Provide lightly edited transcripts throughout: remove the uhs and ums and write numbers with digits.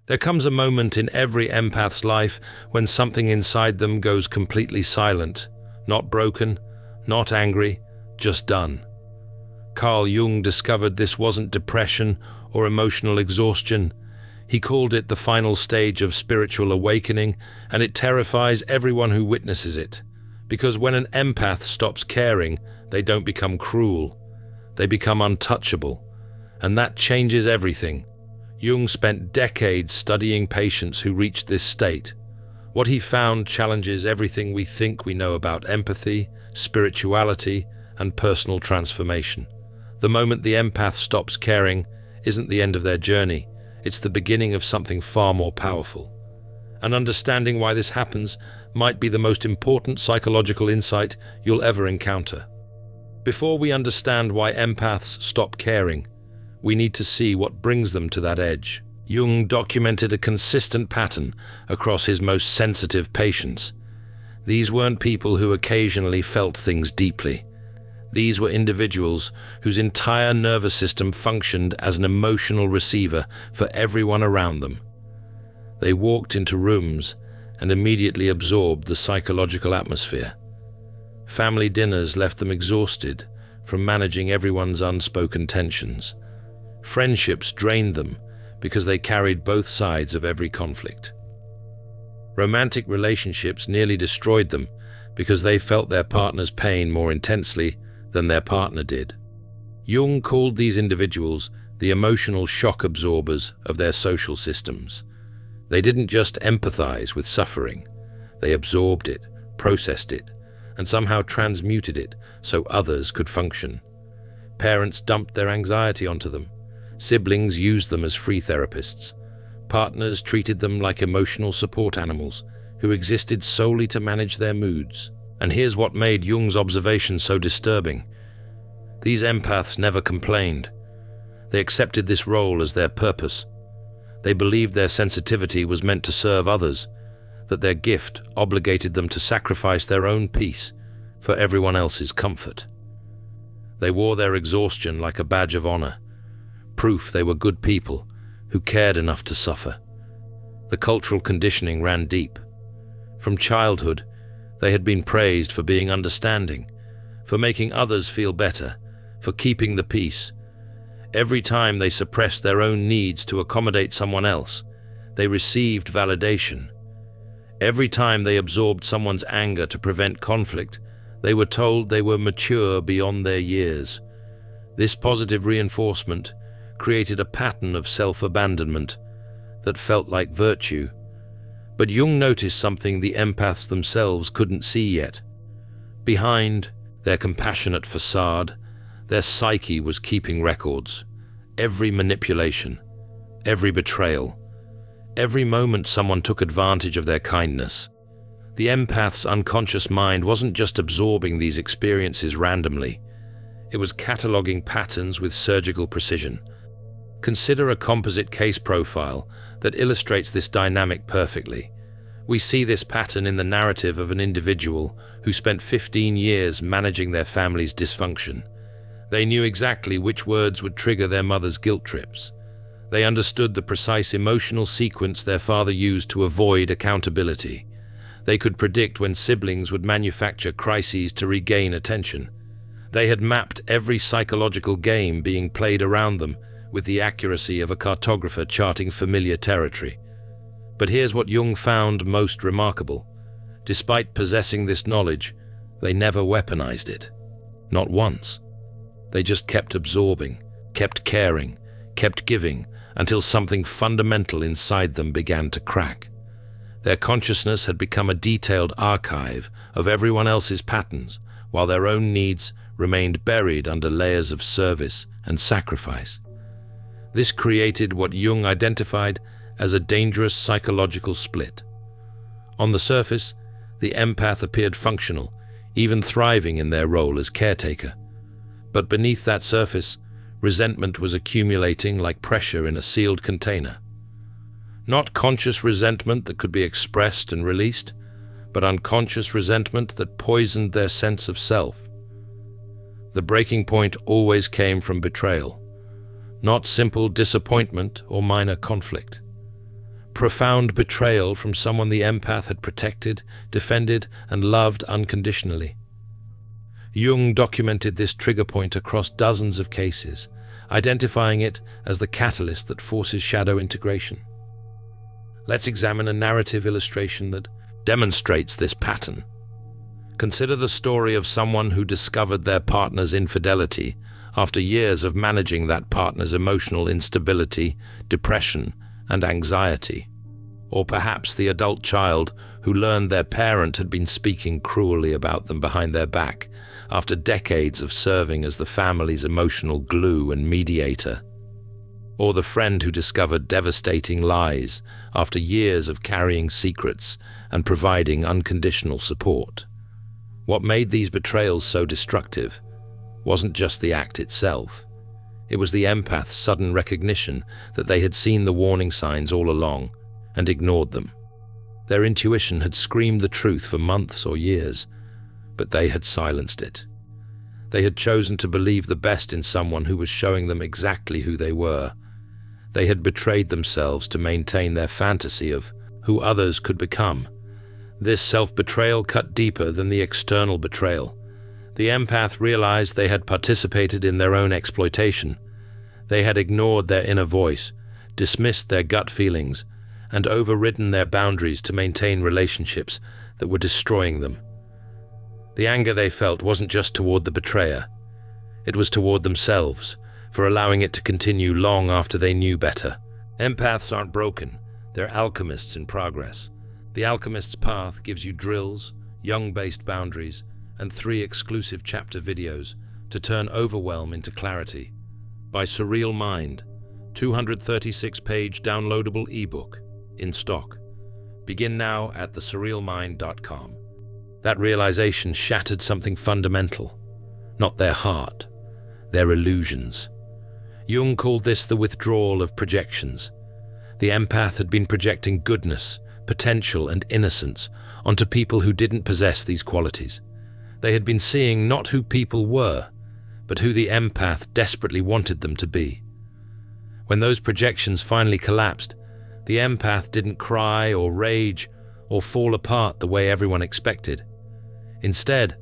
There comes a moment in every empath's life when something inside them goes completely silent, not broken, not angry, just done. Carl Jung discovered this wasn't depression or emotional exhaustion. He called it the final stage of spiritual awakening, and it terrifies everyone who witnesses it. Because when an empath stops caring, they don't become cruel. They become untouchable. And that changes everything. Jung spent decades studying patients who reached this state. What he found challenges everything we think we know about empathy, spirituality, and personal transformation. The moment the empath stops caring isn't the end of their journey. It's the beginning of something far more powerful. And understanding why this happens might be the most important psychological insight you'll ever encounter. Before we understand why empaths stop caring, we need to see what brings them to that edge. Jung documented a consistent pattern across his most sensitive patients. These weren't people who occasionally felt things deeply. These were individuals whose entire nervous system functioned as an emotional receiver for everyone around them. They walked into rooms and immediately absorbed the psychological atmosphere. Family dinners left them exhausted from managing everyone's unspoken tensions. Friendships drained them because they carried both sides of every conflict. Romantic relationships nearly destroyed them because they felt their partner's pain more intensely than their partner did. Jung called these individuals the emotional shock absorbers of their social systems. They didn't just empathize with suffering. They absorbed it, processed it, and somehow transmuted it so others could function. Parents dumped their anxiety onto them. Siblings used them as free therapists. Partners treated them like emotional support animals who existed solely to manage their moods. And here's what made Jung's observation so disturbing. These empaths never complained. They accepted this role as their purpose. They believed their sensitivity was meant to serve others, that their gift obligated them to sacrifice their own peace for everyone else's comfort. They wore their exhaustion like a badge of honor, proof they were good people who cared enough to suffer. The cultural conditioning ran deep. From childhood, they had been praised for being understanding, for making others feel better, for keeping the peace. Every time they suppressed their own needs to accommodate someone else, they received validation. Every time they absorbed someone's anger to prevent conflict, they were told they were mature beyond their years. This positive reinforcement created a pattern of self-abandonment that felt like virtue. But Jung noticed something the empaths themselves couldn't see yet. Behind their compassionate facade, their psyche was keeping records. Every manipulation, every betrayal, every moment someone took advantage of their kindness. The empath's unconscious mind wasn't just absorbing these experiences randomly. It was cataloging patterns with surgical precision. Consider a composite case profile that illustrates this dynamic perfectly. We see this pattern in the narrative of an individual who spent 15 years managing their family's dysfunction. They knew exactly which words would trigger their mother's guilt trips. They understood the precise emotional sequence their father used to avoid accountability. They could predict when siblings would manufacture crises to regain attention. They had mapped every psychological game being played around them with the accuracy of a cartographer charting familiar territory. But here's what Jung found most remarkable. Despite possessing this knowledge, they never weaponized it. Not once. They just kept absorbing, kept caring, kept giving, until something fundamental inside them began to crack. Their consciousness had become a detailed archive of everyone else's patterns, while their own needs remained buried under layers of service and sacrifice. This created what Jung identified as a dangerous psychological split. On the surface, the empath appeared functional, even thriving in their role as caretaker. But beneath that surface, resentment was accumulating like pressure in a sealed container. Not conscious resentment that could be expressed and released, but unconscious resentment that poisoned their sense of self. The breaking point always came from betrayal, not simple disappointment or minor conflict. profound betrayal from someone the empath had protected, defended, and loved unconditionally. Jung documented this trigger point across dozens of cases, identifying it as the catalyst that forces shadow integration. Let's examine a narrative illustration that demonstrates this pattern. Consider the story of someone who discovered their partner's infidelity after years of managing that partner's emotional instability, depression, and anxiety. Or perhaps the adult child who learned their parent had been speaking cruelly about them behind their back after decades of serving as the family's emotional glue and mediator. Or the friend who discovered devastating lies after years of carrying secrets and providing unconditional support. What made these betrayals so destructive wasn't just the act itself. It was the empath's sudden recognition that they had seen the warning signs all along and ignored them. Their intuition had screamed the truth for months or years, but they had silenced it. They had chosen to believe the best in someone who was showing them exactly who they were. They had betrayed themselves to maintain their fantasy of who others could become. This self-betrayal cut deeper than the external betrayal. The empath realized they had participated in their own exploitation. They had ignored their inner voice, dismissed their gut feelings, and overridden their boundaries to maintain relationships that were destroying them. The anger they felt wasn't just toward the betrayer. It was toward themselves, for allowing it to continue long after they knew better. Empaths aren't broken, they're alchemists in progress. The Alchemist's Path gives you drills, Jung-based boundaries, and 3 exclusive chapter videos to turn overwhelm into clarity. By Surreal Mind, 236-page downloadable ebook, in stock. Begin now at thesurrealmind.com. That realization shattered something fundamental. Not their heart, their illusions. Jung called this the withdrawal of projections. The empath had been projecting goodness, potential, and innocence onto people who didn't possess these qualities. They had been seeing not who people were, but who the empath desperately wanted them to be. When those projections finally collapsed, the empath didn't cry or rage or fall apart the way everyone expected. Instead,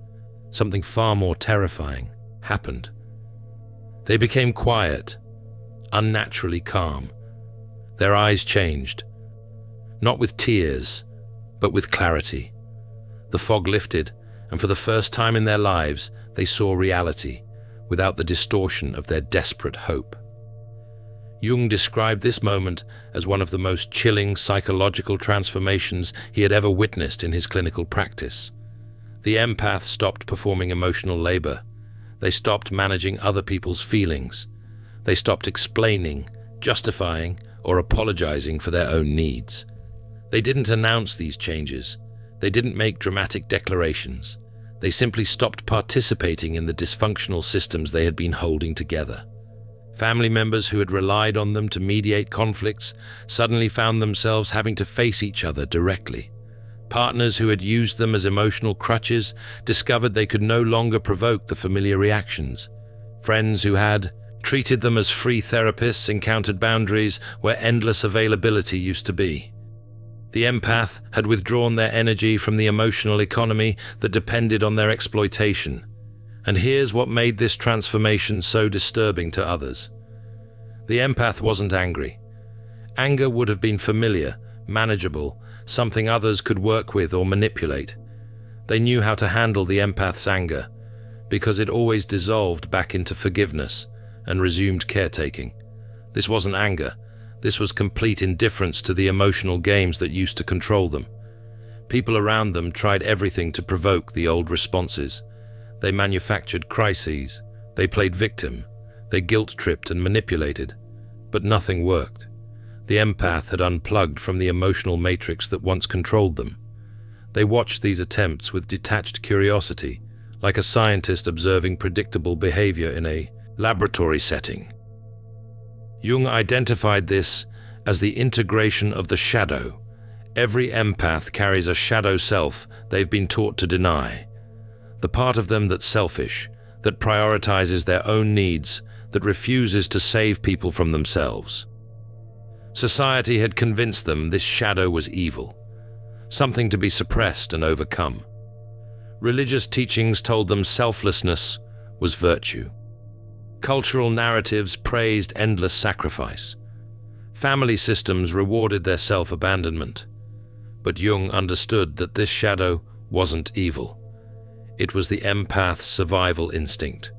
something far more terrifying happened. They became quiet, unnaturally calm. Their eyes changed, not with tears, but with clarity. The fog lifted, and for the first time in their lives, they saw reality without the distortion of their desperate hope. Jung described this moment as one of the most chilling psychological transformations he had ever witnessed in his clinical practice. The empath stopped performing emotional labor. They stopped managing other people's feelings. They stopped explaining, justifying, or apologizing for their own needs. They didn't announce these changes. They didn't make dramatic declarations. They simply stopped participating in the dysfunctional systems they had been holding together. Family members who had relied on them to mediate conflicts suddenly found themselves having to face each other directly. Partners who had used them as emotional crutches discovered they could no longer provoke the familiar reactions. Friends who had treated them as free therapists encountered boundaries where endless availability used to be. The empath had withdrawn their energy from the emotional economy that depended on their exploitation. And here's what made this transformation so disturbing to others. The empath wasn't angry. Anger would have been familiar, manageable, something others could work with or manipulate. They knew how to handle the empath's anger, because it always dissolved back into forgiveness and resumed caretaking. This wasn't anger. This was complete indifference to the emotional games that used to control them. People around them tried everything to provoke the old responses. They manufactured crises. They played victim. They guilt-tripped and manipulated. But nothing worked. The empath had unplugged from the emotional matrix that once controlled them. They watched these attempts with detached curiosity, like a scientist observing predictable behavior in a laboratory setting. Jung identified this as the integration of the shadow. Every empath carries a shadow self they've been taught to deny. The part of them that's selfish, that prioritizes their own needs, that refuses to save people from themselves. Society had convinced them this shadow was evil, something to be suppressed and overcome. Religious teachings told them selflessness was virtue. Cultural narratives praised endless sacrifice. Family systems rewarded their self-abandonment. But Jung understood that this shadow wasn't evil. It was the empath's survival instinct.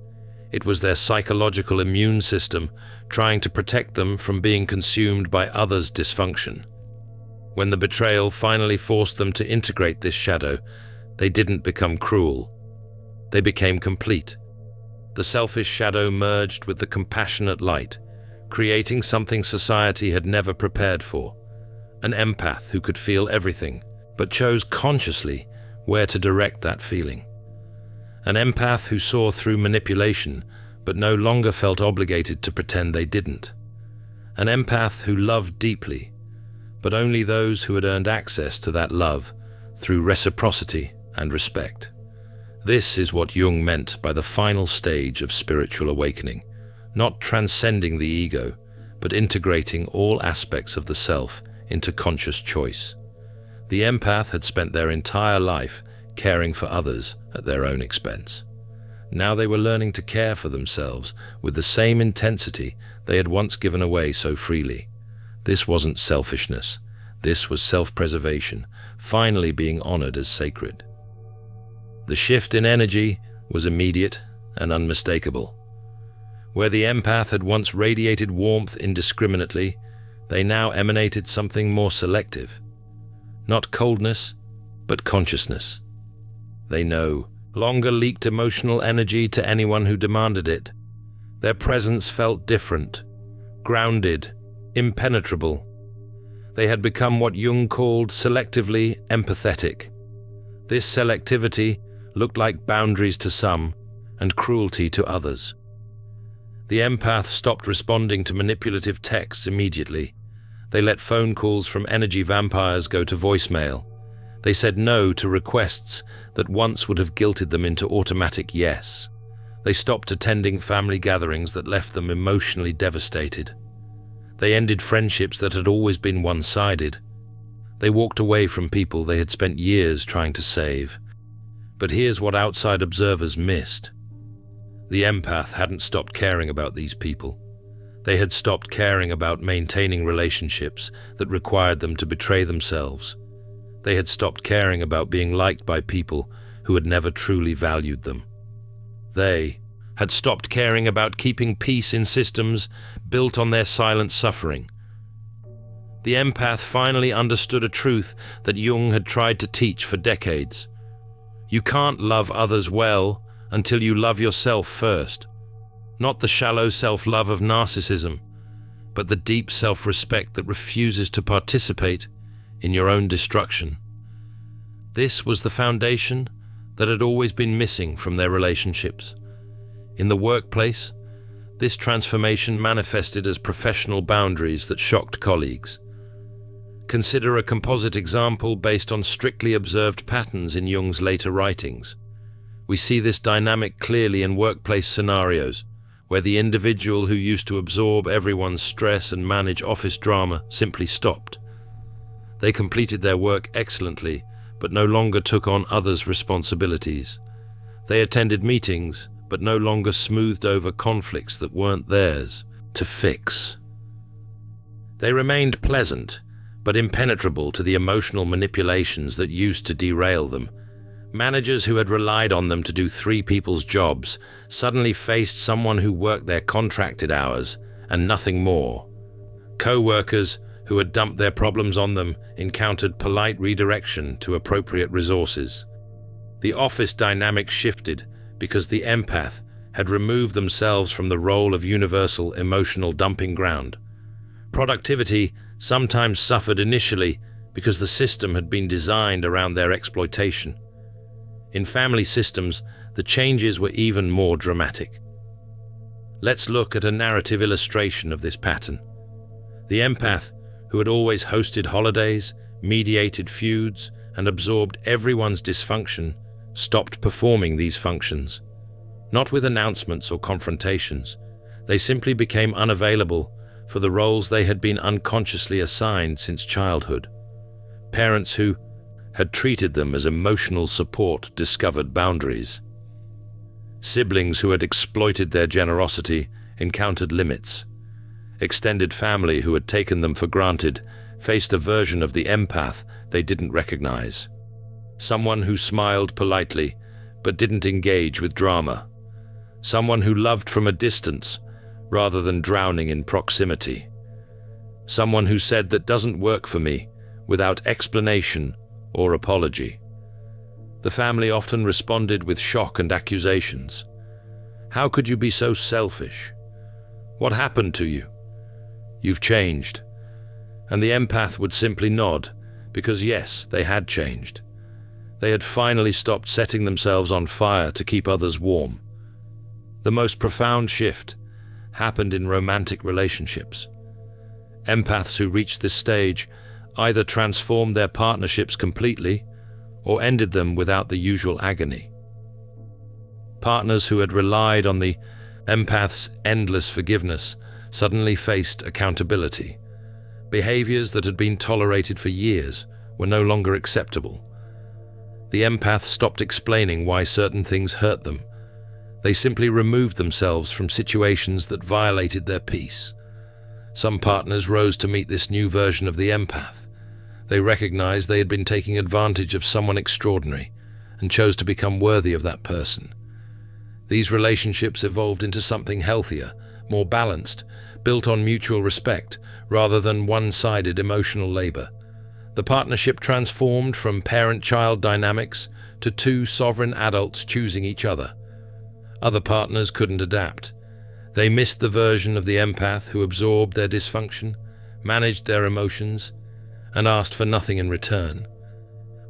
It was their psychological immune system trying to protect them from being consumed by others' dysfunction. When the betrayal finally forced them to integrate this shadow, they didn't become cruel. They became complete. The selfish shadow merged with the compassionate light, creating something society had never prepared for. An empath who could feel everything, but chose consciously where to direct that feeling. An empath who saw through manipulation, but no longer felt obligated to pretend they didn't. An empath who loved deeply, but only those who had earned access to that love through reciprocity and respect. This is what Jung meant by the final stage of spiritual awakening, not transcending the ego, but integrating all aspects of the self into conscious choice. The empath had spent their entire life caring for others at their own expense. Now they were learning to care for themselves with the same intensity they had once given away so freely. This wasn't selfishness. This was self-preservation, finally being honored as sacred. The shift in energy was immediate and unmistakable. Where the empath had once radiated warmth indiscriminately, they now emanated something more selective. Not coldness, but consciousness. They no longer leaked emotional energy to anyone who demanded it. Their presence felt different, grounded, impenetrable. They had become what Jung called selectively empathetic. This selectivity looked like boundaries to some and cruelty to others. The empath stopped responding to manipulative texts immediately. They let phone calls from energy vampires go to voicemail. They said no to requests that once would have guilted them into automatic yes. They stopped attending family gatherings that left them emotionally devastated. They ended friendships that had always been one-sided. They walked away from people they had spent years trying to save. But here's what outside observers missed. The empath hadn't stopped caring about these people. They had stopped caring about maintaining relationships that required them to betray themselves. They had stopped caring about being liked by people who had never truly valued them. They had stopped caring about keeping peace in systems built on their silent suffering. The empath finally understood a truth that Jung had tried to teach for decades. You can't love others well until you love yourself first. Not the shallow self-love of narcissism, but the deep self-respect that refuses to participate in your own destruction. This was the foundation that had always been missing from their relationships. In the workplace, this transformation manifested as professional boundaries that shocked colleagues. Consider a composite example based on strictly observed patterns in Jung's later writings. We see this dynamic clearly in workplace scenarios, where the individual who used to absorb everyone's stress and manage office drama simply stopped. They completed their work excellently, but no longer took on others' responsibilities. They attended meetings, but no longer smoothed over conflicts that weren't theirs to fix. They remained pleasant, but impenetrable to the emotional manipulations that used to derail them. Managers who had relied on them to do three people's jobs suddenly faced someone who worked their contracted hours and nothing more. Co-workers who had dumped their problems on them encountered polite redirection to appropriate resources. The office dynamic shifted because the empath had removed themselves from the role of universal emotional dumping ground. Productivity sometimes suffered initially because the system had been designed around their exploitation. In family systems, the changes were even more dramatic. Let's look at a narrative illustration of this pattern. The empath, who had always hosted holidays, mediated feuds, and absorbed everyone's dysfunction, stopped performing these functions. Not with announcements or confrontations. They simply became unavailable for the roles they had been unconsciously assigned since childhood. Parents who had treated them as emotional support discovered boundaries. Siblings who had exploited their generosity encountered limits. Extended family who had taken them for granted faced a version of the empath they didn't recognize. Someone who smiled politely but didn't engage with drama. Someone who loved from a distance rather than drowning in proximity. Someone who said that doesn't work for me without explanation or apology. The family often responded with shock and accusations. How could you be so selfish? What happened to you? You've changed. And the empath would simply nod, because yes, they had changed. They had finally stopped setting themselves on fire to keep others warm. The most profound shift happened in romantic relationships. Empaths who reached this stage either transformed their partnerships completely or ended them without the usual agony. Partners who had relied on the empath's endless forgiveness suddenly faced accountability. Behaviors that had been tolerated for years were no longer acceptable. The empath stopped explaining why certain things hurt them. They simply removed themselves from situations that violated their peace. Some partners rose to meet this new version of the empath. They recognized they had been taking advantage of someone extraordinary and chose to become worthy of that person. These relationships evolved into something healthier, more balanced, built on mutual respect rather than one-sided emotional labor. The partnership transformed from parent-child dynamics to two sovereign adults choosing each other. Other partners couldn't adapt. They missed the version of the empath who absorbed their dysfunction, managed their emotions, and asked for nothing in return.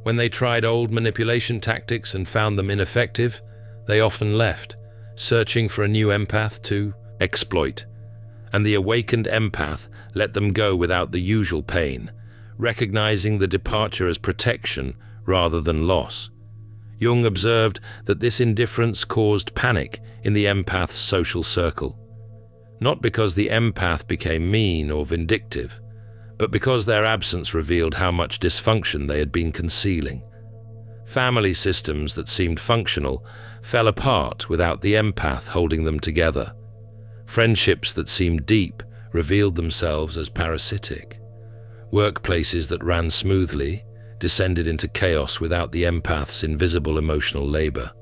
When they tried old manipulation tactics and found them ineffective, they often left, searching for a new empath to exploit. And the awakened empath let them go without the usual pain, recognizing the departure as protection rather than loss. Jung observed that this indifference caused panic in the empath's social circle, not because the empath became mean or vindictive, but because their absence revealed how much dysfunction they had been concealing. Family systems that seemed functional fell apart without the empath holding them together. Friendships that seemed deep revealed themselves as parasitic. Workplaces that ran smoothly descended into chaos without the empath's invisible emotional labor.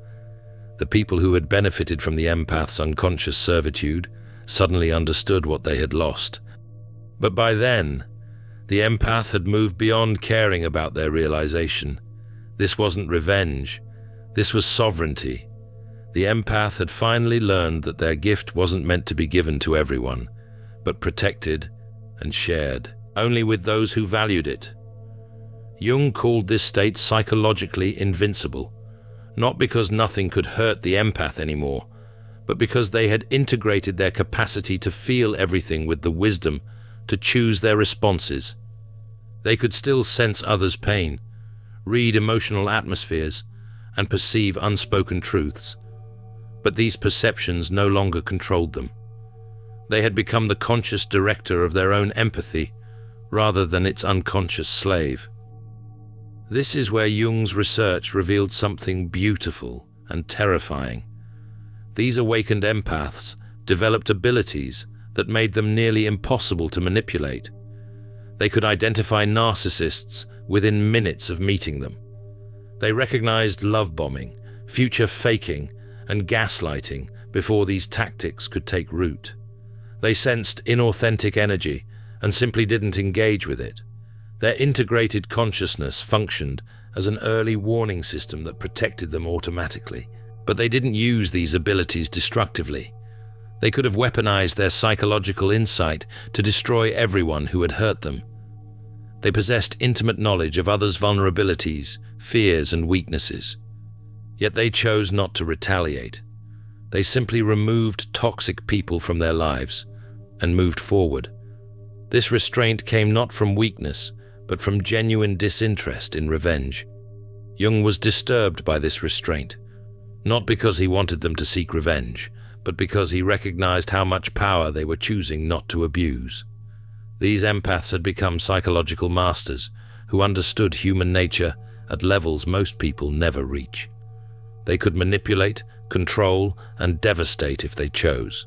The people who had benefited from the empath's unconscious servitude suddenly understood what they had lost. But by then, the empath had moved beyond caring about their realization. This wasn't revenge. This was sovereignty. The empath had finally learned that their gift wasn't meant to be given to everyone, but protected and shared only with those who valued it. Jung called this state psychologically invincible, not because nothing could hurt the empath anymore, but because they had integrated their capacity to feel everything with the wisdom to choose their responses. They could still sense others' pain, read emotional atmospheres, and perceive unspoken truths. But these perceptions no longer controlled them. They had become the conscious director of their own empathy, rather than its unconscious slave. This is where Jung's research revealed something beautiful and terrifying. These awakened empaths developed abilities that made them nearly impossible to manipulate. They could identify narcissists within minutes of meeting them. They recognized love bombing, future faking, and gaslighting before these tactics could take root. They sensed inauthentic energy and simply didn't engage with it. Their integrated consciousness functioned as an early warning system that protected them automatically. But they didn't use these abilities destructively. They could have weaponized their psychological insight to destroy everyone who had hurt them. They possessed intimate knowledge of others' vulnerabilities, fears, and weaknesses. Yet they chose not to retaliate. They simply removed toxic people from their lives and moved forward. This restraint came not from weakness, but from genuine disinterest in revenge. Jung was disturbed by this restraint, not because he wanted them to seek revenge, but because he recognized how much power they were choosing not to abuse. These empaths had become psychological masters who understood human nature at levels most people never reach. They could manipulate, control, and devastate if they chose.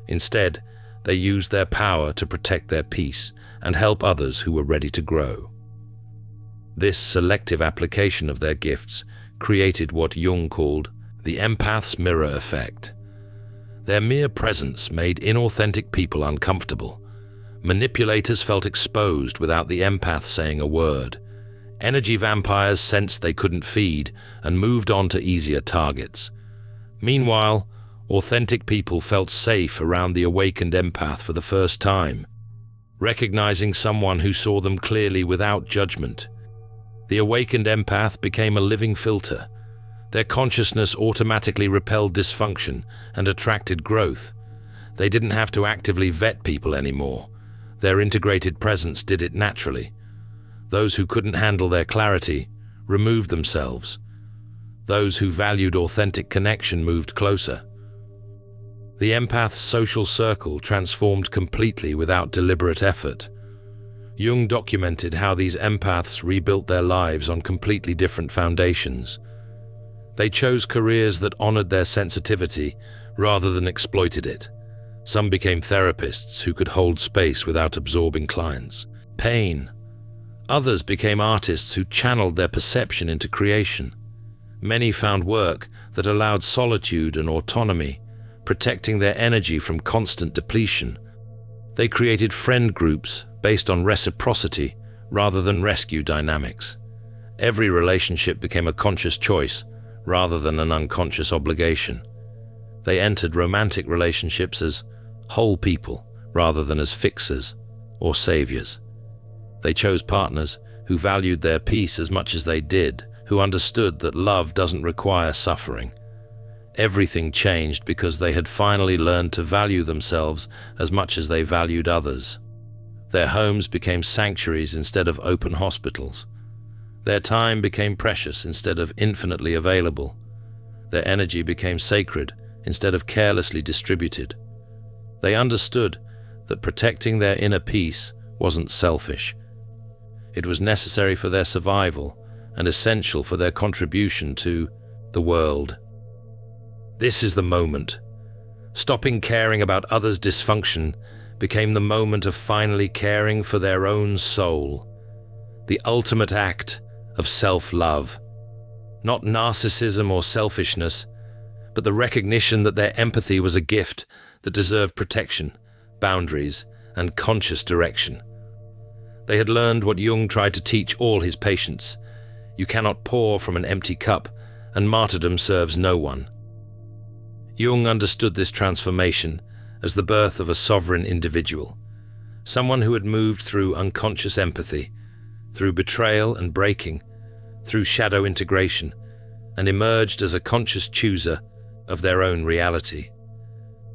Instead, they used their power to protect their peace and help others who were ready to grow. This selective application of their gifts created what Jung called the empath's mirror effect. Their mere presence made inauthentic people uncomfortable. Manipulators felt exposed without the empath saying a word. Energy vampires sensed they couldn't feed and moved on to easier targets. Meanwhile, authentic people felt safe around the awakened empath for the first time, recognizing someone who saw them clearly without judgment. The awakened empath became a living filter. Their consciousness automatically repelled dysfunction and attracted growth. They didn't have to actively vet people anymore. Their integrated presence did it naturally. Those who couldn't handle their clarity removed themselves. Those who valued authentic connection moved closer. The empath's social circle transformed completely without deliberate effort. Jung documented how these empaths rebuilt their lives on completely different foundations. They chose careers that honored their sensitivity rather than exploited it. Some became therapists who could hold space without absorbing clients' pain. Others became artists who channeled their perception into creation. Many found work that allowed solitude and autonomy, protecting their energy from constant depletion. They created friend groups based on reciprocity rather than rescue dynamics. Every relationship became a conscious choice rather than an unconscious obligation. They entered romantic relationships as whole people rather than as fixers or saviors. They chose partners who valued their peace as much as they did, who understood that love doesn't require suffering. Everything changed because they had finally learned to value themselves as much as they valued others. Their homes became sanctuaries instead of open hospitals. Their time became precious instead of infinitely available. Their energy became sacred instead of carelessly distributed. They understood that protecting their inner peace wasn't selfish. It was necessary for their survival and essential for their contribution to the world. This is the moment. Stopping caring about others' dysfunction became the moment of finally caring for their own soul. The ultimate act of self-love. Not narcissism or selfishness, but the recognition that their empathy was a gift that deserved protection, boundaries, and conscious direction. They had learned what Jung tried to teach all his patients. You cannot pour from an empty cup, and martyrdom serves no one. Jung understood this transformation as the birth of a sovereign individual, someone who had moved through unconscious empathy, through betrayal and breaking, through shadow integration, and emerged as a conscious chooser of their own reality.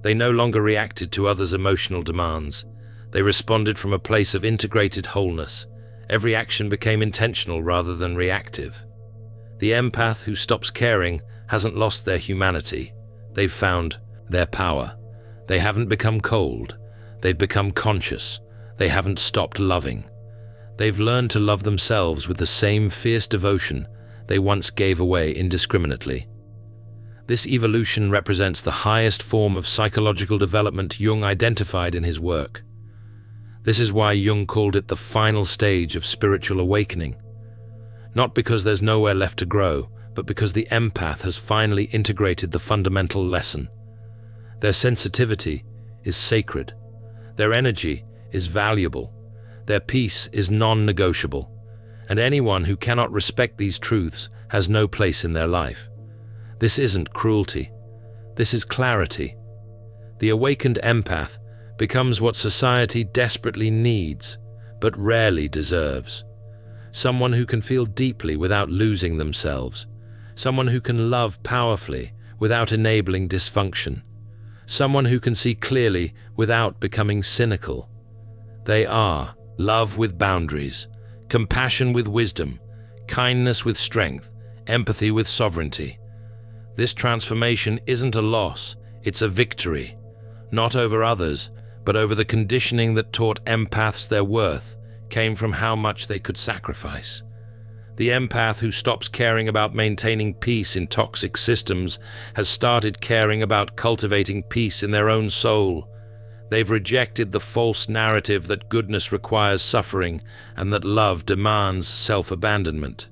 They no longer reacted to others' emotional demands. They responded from a place of integrated wholeness. Every action became intentional rather than reactive. The empath who stops caring hasn't lost their humanity. They've found their power. They haven't become cold. They've become conscious. They haven't stopped loving. They've learned to love themselves with the same fierce devotion they once gave away indiscriminately. This evolution represents the highest form of psychological development Jung identified in his work. This is why Jung called it the final stage of spiritual awakening. Not because there's nowhere left to grow, but because the empath has finally integrated the fundamental lesson. Their sensitivity is sacred. Their energy is valuable. Their peace is non-negotiable. And anyone who cannot respect these truths has no place in their life. This isn't cruelty. This is clarity. The awakened empath becomes what society desperately needs, but rarely deserves. Someone who can feel deeply without losing themselves. Someone who can love powerfully without enabling dysfunction. Someone who can see clearly without becoming cynical. They are love with boundaries, compassion with wisdom, kindness with strength, empathy with sovereignty. This transformation isn't a loss, It's a victory, not over others, but over the conditioning that taught empaths their worth came from how much they could sacrifice. The empath who stops caring about maintaining peace in toxic systems has started caring about cultivating peace in their own soul. They've rejected the false narrative that goodness requires suffering and that love demands self-abandonment.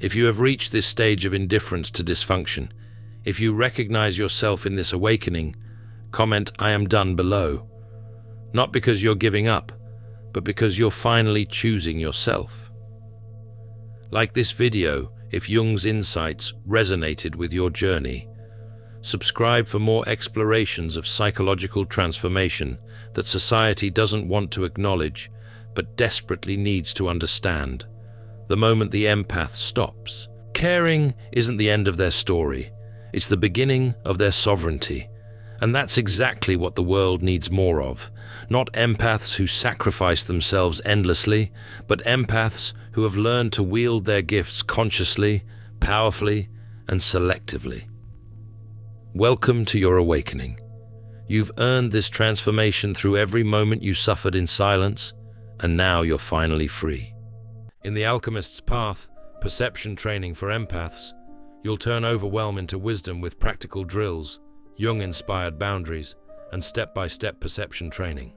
If you have reached this stage of indifference to dysfunction, if you recognize yourself in this awakening, comment "I am done" below. Not because you're giving up, but because you're finally choosing yourself. Like this video if Jung's insights resonated with your journey. Subscribe for more explorations of psychological transformation that society doesn't want to acknowledge, but desperately needs to understand. The moment the empath stops, caring isn't the end of their story. It's the beginning of their sovereignty. And that's exactly what the world needs more of. Not empaths who sacrifice themselves endlessly, but empaths who have learned to wield their gifts consciously, powerfully, and selectively. Welcome to your awakening. You've earned this transformation through every moment you suffered in silence, and now you're finally free. In the Alchemist's Path, perception training for empaths, you'll turn overwhelm into wisdom with practical drills, Jung-inspired boundaries, and step-by-step perception training.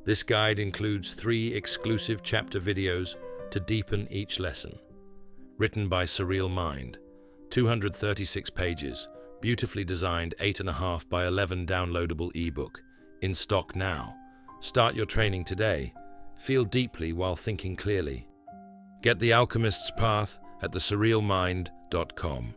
This guide includes 3 exclusive chapter videos to deepen each lesson. Written by Surreal Mind, 236 pages, beautifully designed 8.5 by 11 downloadable ebook, in stock now. Start your training today. Feel deeply while thinking clearly. Get The Alchemist's Path at thesurrealmind.com.